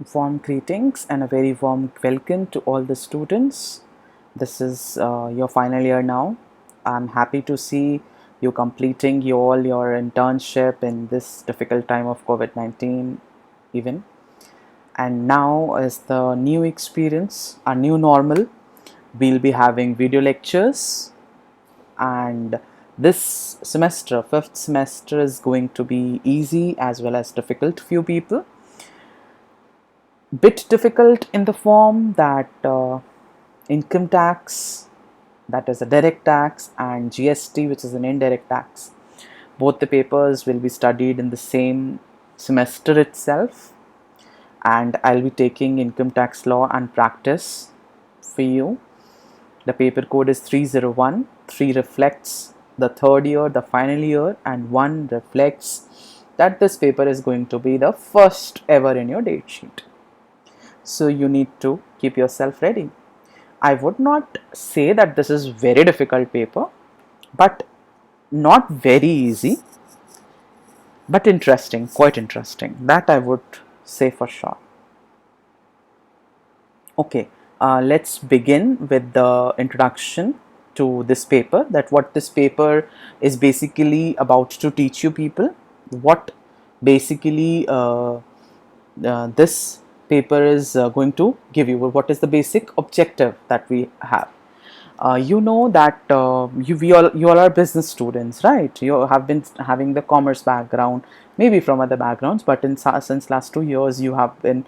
Warm greetings and a very warm welcome to all the students. This is your final year now. I'm happy to see you completing all your internship in this difficult time of COVID-19 even. And now is the new experience, a new normal. We'll be having video lectures, and this semester, fifth semester, is going to be easy as well as difficult for few people. Bit difficult in the form that income tax, that is a direct tax, and GST, which is an indirect tax. Both the papers will be studied in the same semester itself, and I'll be taking income tax law and practice for you. The paper code is 301. 3 reflects the third year, the final year, and 1 reflects that this paper is going to be the first ever in your date sheet. So you need to keep yourself ready. I would not say that this is very difficult paper, but not very easy, but interesting, quite interesting. That I would say for sure. Okay, let's begin with the introduction to this paper, that what this paper is basically about to teach you people, what basically this paper is going to give you, what is the basic objective that we have. You know that you all are business students, right? You have been having the commerce background, maybe from other backgrounds, but since last 2 years you have been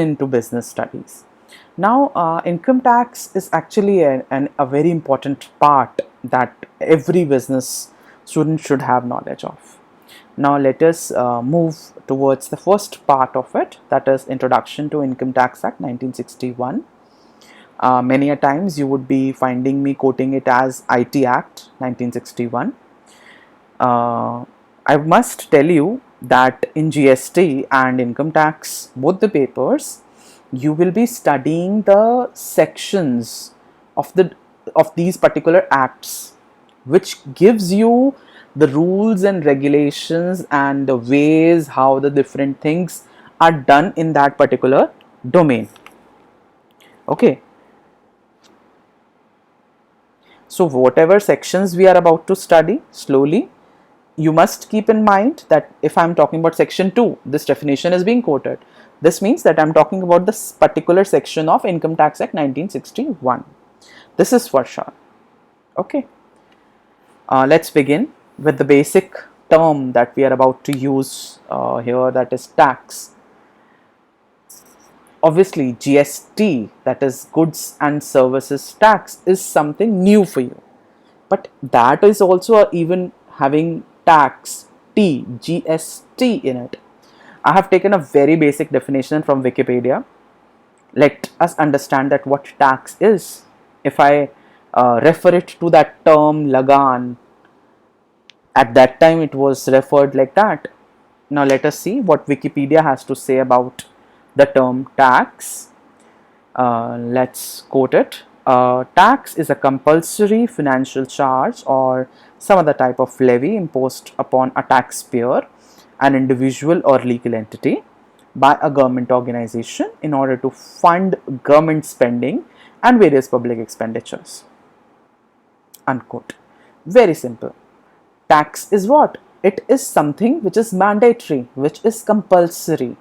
into business studies. Now, income tax is actually a very important part that every business student should have knowledge of. Now let us move towards the first part of it, that is Introduction to Income Tax Act 1961. Many a times you would be finding me quoting it as IT Act 1961. I must tell you that in GST and income tax, both the papers, you will be studying the sections of these particular acts, which gives you the rules and regulations and the ways how the different things are done in that particular domain. Okay, so whatever sections we are about to study slowly, you must keep in mind that if I'm talking about section 2, this definition is being quoted. This means that I'm talking about this particular section of Income Tax Act 1961. This is for sure. Okay, let's begin with the basic term that we are about to use here, that is tax. Obviously, GST, that is goods and services tax, is something new for you, but that is also even having tax GST in it. I have taken a very basic definition from Wikipedia. Let us understand that what tax is. If I refer it to that term lagan, at that time it was referred like that. Now let us see what Wikipedia has to say about the term tax. Let's quote it. Tax is a compulsory financial charge or some other type of levy imposed upon a taxpayer, an individual or legal entity, by a government organization in order to fund government spending and various public expenditures. Unquote. Very simple. Tax is what? It is something which is mandatory, which is compulsory.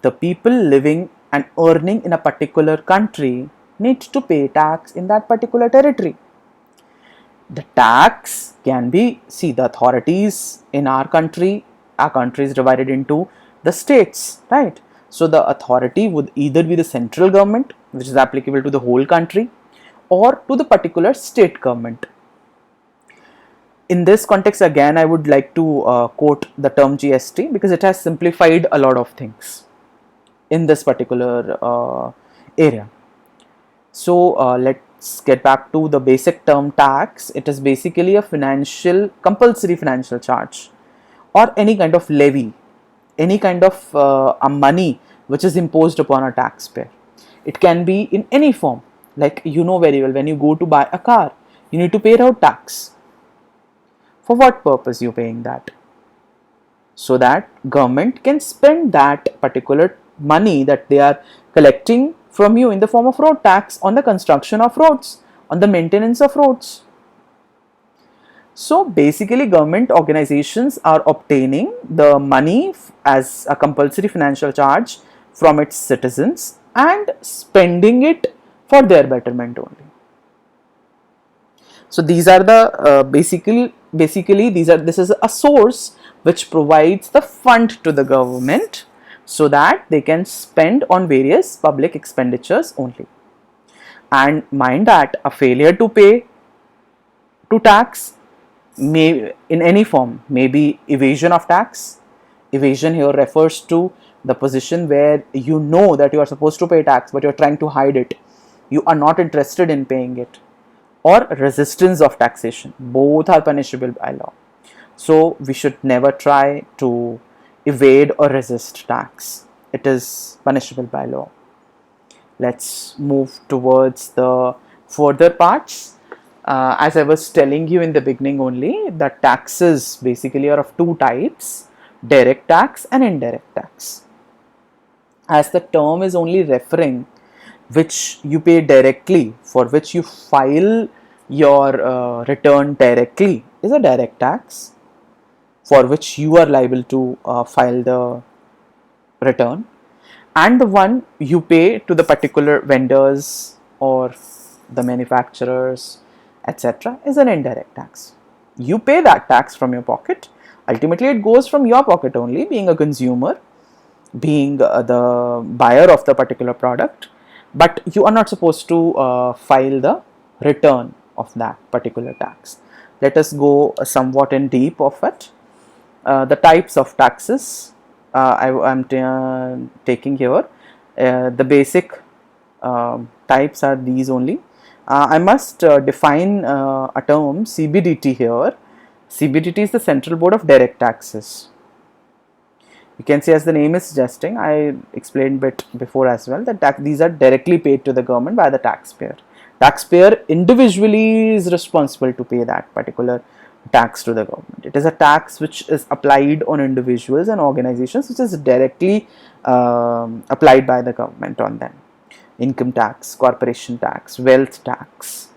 The people living and earning in a particular country need to pay tax in that particular territory. The tax can be, see, the authorities in our country is divided into the states, right? So the authority would either be the central government, which is applicable to the whole country, or to the particular state government. In this context, again, I would like to quote the term GST because it has simplified a lot of things in this particular area. So let's get back to the basic term tax. It is basically a compulsory financial charge or any kind of levy, any kind of a money which is imposed upon a taxpayer. It can be in any form. Like you know very well, when you go to buy a car, you need to pay out tax. For what purpose you're paying that? so that government can spend that particular money that they are collecting from you in the form of road tax on the construction of roads, on the maintenance of roads. So basically government organizations are obtaining the money as a compulsory financial charge from its citizens and spending it for their betterment only. So these are the basically this is a source which provides the fund to the government so that they can spend on various public expenditures only. And mind that a failure to pay to tax may in any form, maybe evasion of tax. Evasion here refers to the position where you know that you are supposed to pay tax but you're trying to hide it, you are not interested in paying it, or resistance of taxation. Both are punishable by law. So we should never try to evade or resist tax. It is punishable by law. Let's move towards the further parts. As I was telling you in the beginning only, that taxes basically are of two types: direct tax and indirect tax. As the term is only referring which you pay directly, for which you file your return directly, is a direct tax, for which you are liable to file the return, and the one you pay to the particular vendors or the manufacturers, etc., is an indirect tax. You pay that tax from your pocket. Ultimately it goes from your pocket only, being a consumer, being the buyer of the particular product, but you are not supposed to file the return of that particular tax. Let us go somewhat in deep of it. The types of taxes I am taking here. The basic types are these only. I must define a term, CBDT here. CBDT is the Central Board of Direct Taxes. You can see, as the name is suggesting, I explained bit before as well, that these are directly paid to the government by the taxpayer. Taxpayer individually is responsible to pay that particular tax to the government. It is a tax which is applied on individuals and organizations, which is directly applied by the government on them. Income tax, corporation tax, wealth tax.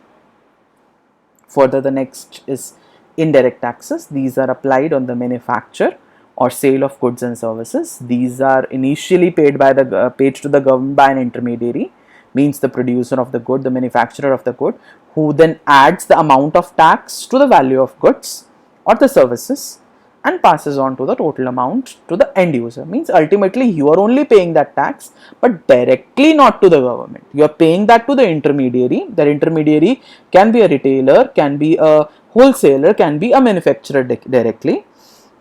Further, the next is indirect taxes. These are applied on the manufacture or sale of goods and services. These are initially paid by the paid to the government by an intermediary, means the producer of the good, the manufacturer of the good, who then adds the amount of tax to the value of goods or the services and passes on to the total amount to the end user. Means ultimately you are only paying that tax, but directly not to the government. You are paying that to the intermediary. That intermediary can be a retailer, can be a wholesaler, can be a manufacturer directly,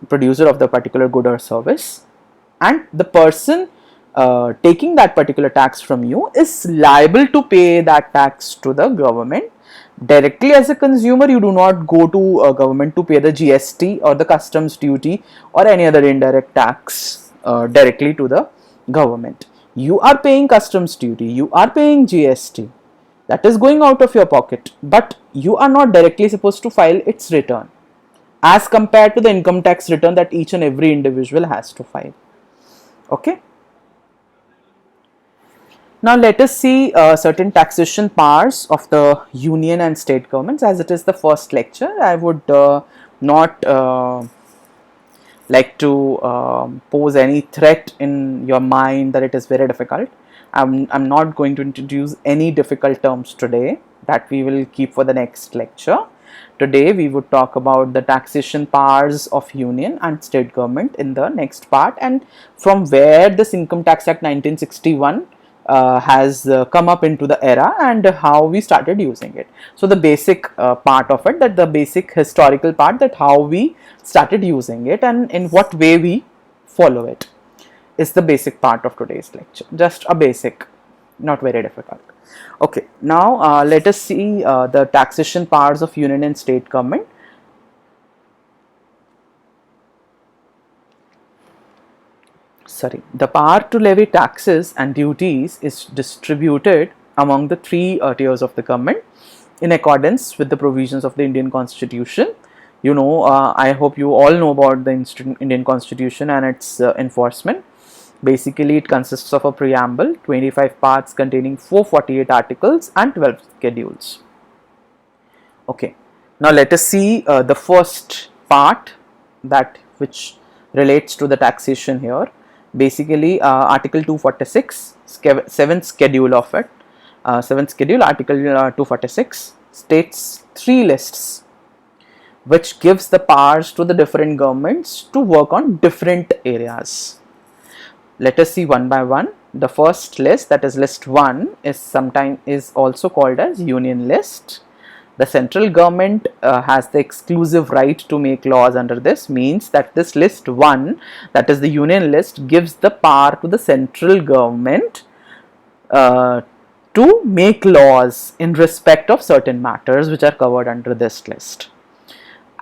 producer of the particular good or service, and the person taking that particular tax from you is liable to pay that tax to the government. Directly as a consumer, you do not go to government to pay the GST or the customs duty or any other indirect tax directly to the government. You are paying customs duty, you are paying GST, that is going out of your pocket, but you are not directly supposed to file its return as compared to the income tax return that each and every individual has to file. Okay. Now let us see certain taxation powers of the union and state governments. As it is the first lecture, I would not like to pose any threat in your mind that it is very difficult. I'm not going to introduce any difficult terms today, that we will keep for the next lecture. Today we would talk about the taxation powers of union and state government in the next part, and from where this Income Tax Act 1961 has come up into the era and how we started using it. So the basic part of it, that the basic historical part, that how we started using it and in what way we follow it, is the basic part of today's lecture. Just a basic, not very difficult. Okay, now let us see the taxation powers of union and state government. The power to levy taxes and duties is distributed among the three tiers of the government in accordance with the provisions of the Indian Constitution. I hope you all know about the Indian Constitution and its enforcement. Basically, it consists of a preamble, 25 parts containing 448 articles and 12 schedules. Okay, now let us see the first part, that which relates to the taxation here. Basically, Article 246, 7th schedule of it, 7th schedule, Article 246 states 3 lists which gives the powers to the different governments to work on different areas. Let us see one by one. The first list, that is list 1, is also called as union list. The central government has the exclusive right to make laws under this. Means that this list 1, that is the union list, gives the power to the central government to make laws in respect of certain matters which are covered under this list.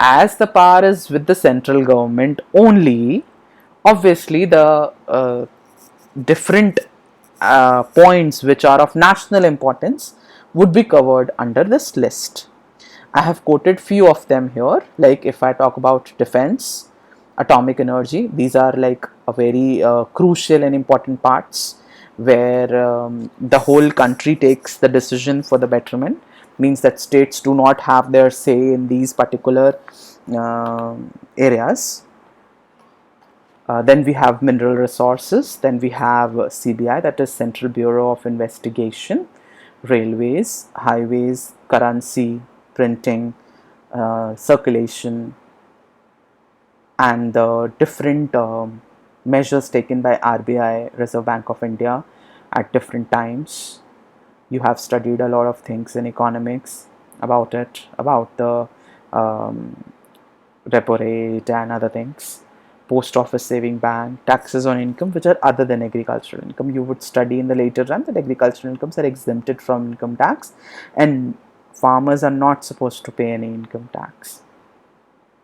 As the power is with the central government only, obviously the different points which are of national importance would be covered under this list. I have quoted few of them here, like if I talk about defense, atomic energy, these are like a very crucial and important parts where the whole country takes the decision for the betterment. Means that states do not have their say in these particular areas. Then we have mineral resources, then we have CBI, that is Central Bureau of Investigation, railways, highways, currency, printing, circulation, and the different measures taken by RBI, Reserve Bank of India, at different times. You have studied a lot of things in economics about it, about the repo rate and other things. Post office saving bank, taxes on income which are other than agricultural income. You would study in the later run that agricultural incomes are exempted from income tax and farmers are not supposed to pay any income tax.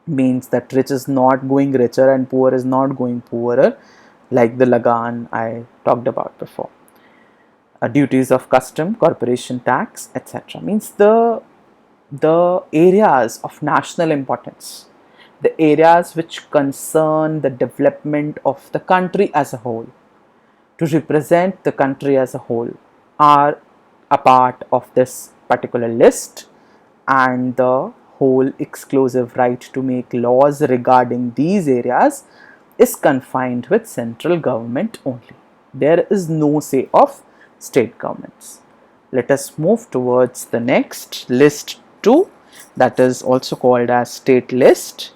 Means that rich is not going richer and poor is not going poorer, like the Lagan I talked about before. Duties of custom, corporation tax, etc. Means the areas of national importance, the areas which concern the development of the country as a whole, to represent the country as a whole, are a part of this particular list, and the whole exclusive right to make laws regarding these areas is confined with central government only. There is no say of state governments. Let us move towards the next, list 2, that is also called as state list.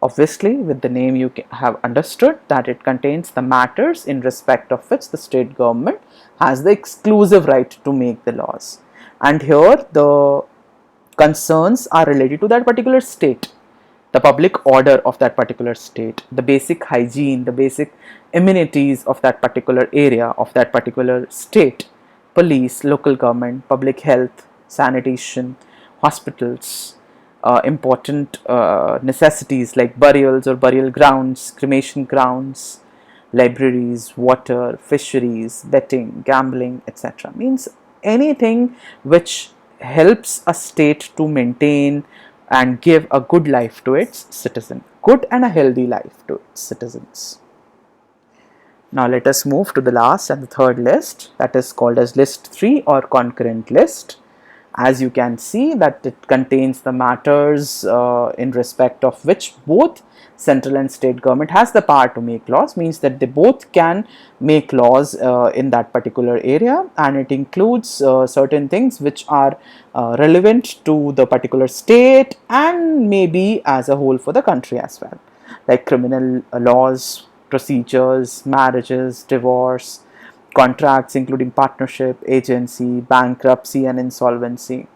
Obviously, with the name you have understood that it contains the matters in respect of which the state government has the exclusive right to make the laws. And here the concerns are related to that particular state, the public order of that particular state, the basic hygiene, the basic amenities of that particular area, of that particular state, police, local government, public health, sanitation, hospitals, important necessities like burials or burial grounds, cremation grounds, libraries, water, fisheries, betting, gambling, etc. Means anything which helps a state to maintain and give a good life to its citizen, good and a healthy life to its citizens. Now let us move to the last and the third list, that is called as list 3 or concurrent list. As you can see that it contains the matters in respect of which both central and state government has the power to make laws. Means that they both can make laws in that particular area, and it includes certain things which are relevant to the particular state and maybe as a whole for the country as well, like criminal laws, procedures, marriages, divorce, contracts including partnership, agency, bankruptcy and insolvency,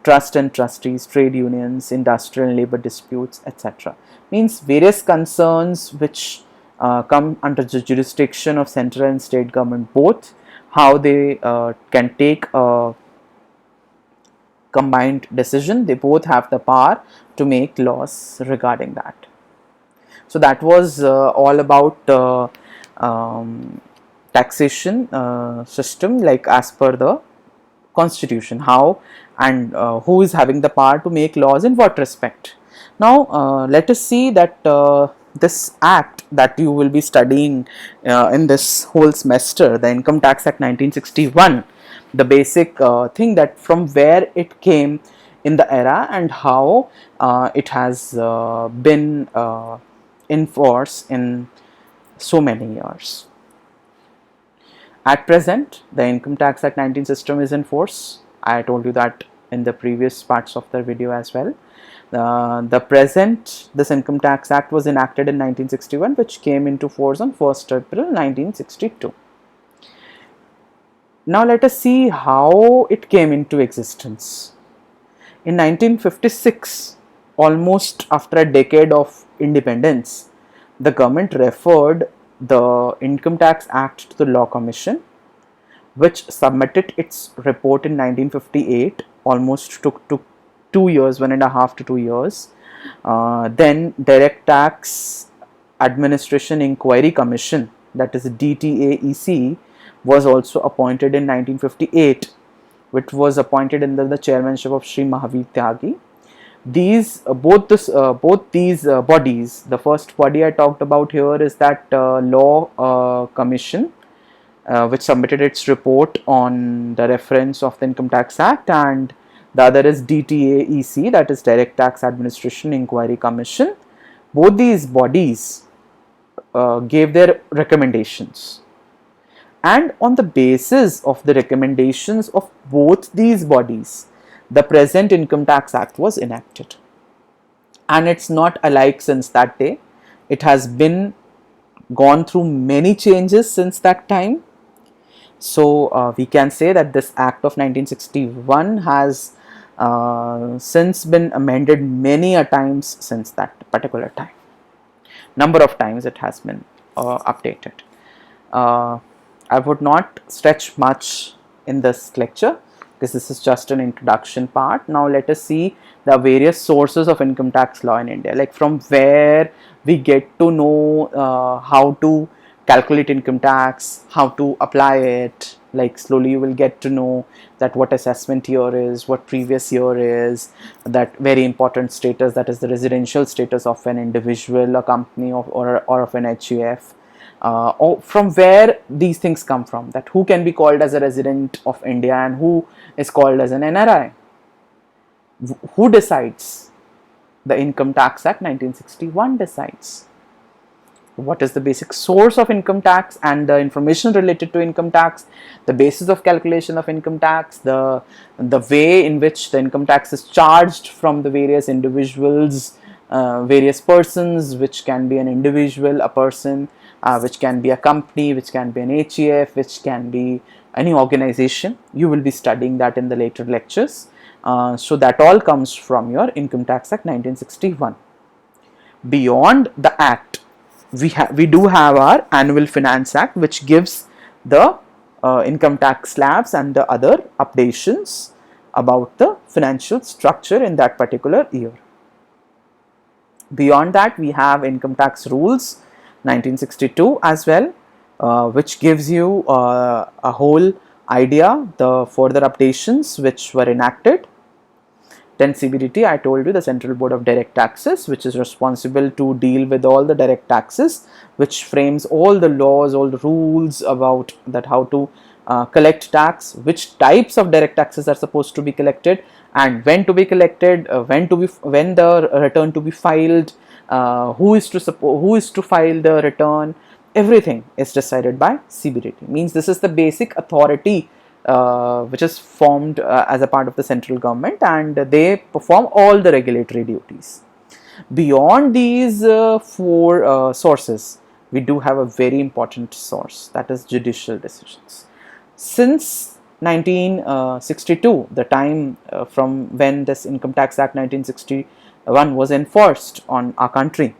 trust and trustees, trade unions, industrial and labor disputes, etc. Means various concerns which come under the jurisdiction of central and state government both, how they can take a combined decision. They both have the power to make laws regarding that. So that was all about taxation system, like as per the constitution, how and who is having the power to make laws in what respect. Now let us see that this act that you will be studying in this whole semester, the Income Tax Act 1961, the basic thing that from where it came in the era and how it has been in force in so many years. At present, the Income Tax Act 19 system is in force. I told you that in the previous parts of the video as well. This Income Tax Act was enacted in 1961, which came into force on 1st April 1962. Now let us see how it came into existence. In 1956, almost after a decade of independence, the government referred the Income Tax Act to the Law Commission, which submitted its report in 1958. Almost took 2 years, 1.5 to 2 years. Then Direct Tax Administration Inquiry Commission, that is DTAEC, was also appointed in 1958, which was appointed under the chairmanship of Sri Mahavir Tyagi. Both these bodies, the first body I talked about here is that Law Commission, which submitted its report on the reference of the Income Tax Act, and the other is DTAEC, that is Direct Tax Administration Inquiry Commission. Both these bodies gave their recommendations, and on the basis of the recommendations of both these bodies, the present Income Tax Act was enacted. And it's not alike since that day. It has been gone through many changes since that time. So we can say that this Act of 1961 has since been amended many a times since that particular time. Number of times it has been updated. I would not stretch much in this lecture because this is just an introduction part. Now let us see the various sources of income tax law in India, like from where we get to know how to calculate income tax, how to apply it. Like slowly you will get to know that what assessment year is, what previous year is, that very important status, that is the residential status of an individual, a company or of an HUF. Or from where these things come from, that who can be called as a resident of India and who is called as an NRI. Who decides? The Income Tax Act 1961 decides. What is the basic source of income tax and the information related to income tax, the basis of calculation of income tax, the way in which the income tax is charged from the various individuals, various persons, which can be an individual, a person, which can be a company, which can be an HUF, which can be any organization. You will be studying that in the later lectures. So that all comes from your Income Tax Act 1961. Beyond the Act, we do have our Annual Finance Act, which gives the income tax slabs and the other updations about the financial structure in that particular year. Beyond that, we have Income Tax Rules 1962 as well, which gives you a whole idea, the further updations which were enacted. Then CBDT, I told you, the Central Board of Direct Taxes, which is responsible to deal with all the direct taxes, which frames all the laws, all the rules about that, how to collect tax, which types of direct taxes are supposed to be collected, and when to be collected, when the return to be filed, who is to file the return. Everything is decided by CBDT. Means this is the basic authority which is formed as a part of the central government, and they perform all the regulatory duties. Beyond these four sources, we do have a very important source, that is judicial decisions. Since 1962, the time from when this Income Tax Act 1961 was enforced on our country,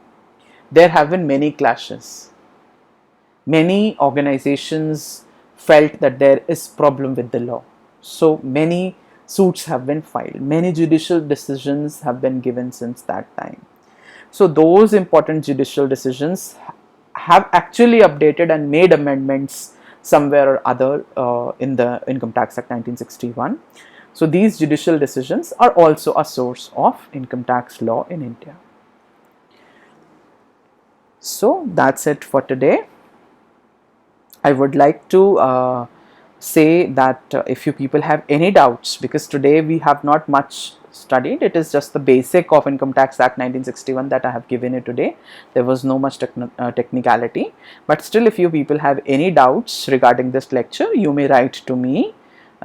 there have been many clashes. Many organizations felt that there is problem with the law. So many suits have been filed. Many judicial decisions have been given since that time. So those important judicial decisions have actually updated and made amendments somewhere or other in the Income Tax Act 1961. So these judicial decisions are also a source of income tax law in India. So that's it for today. I would like to say that if you people have any doubts, because today we have not much studied, it is just the basic of Income Tax Act 1961 that I have given you today. There was no much technicality, but still if you people have any doubts regarding this lecture, you may write to me.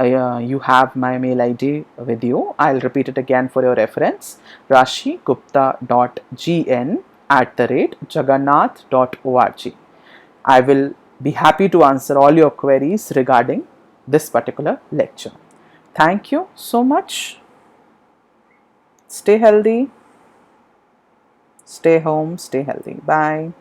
You have my mail ID with you. I'll repeat it again for your reference: rashigupta.gn@jagannath.org. I will be happy to answer all your queries regarding this particular lecture. Thank you so much. Stay healthy, stay home, stay healthy. Bye.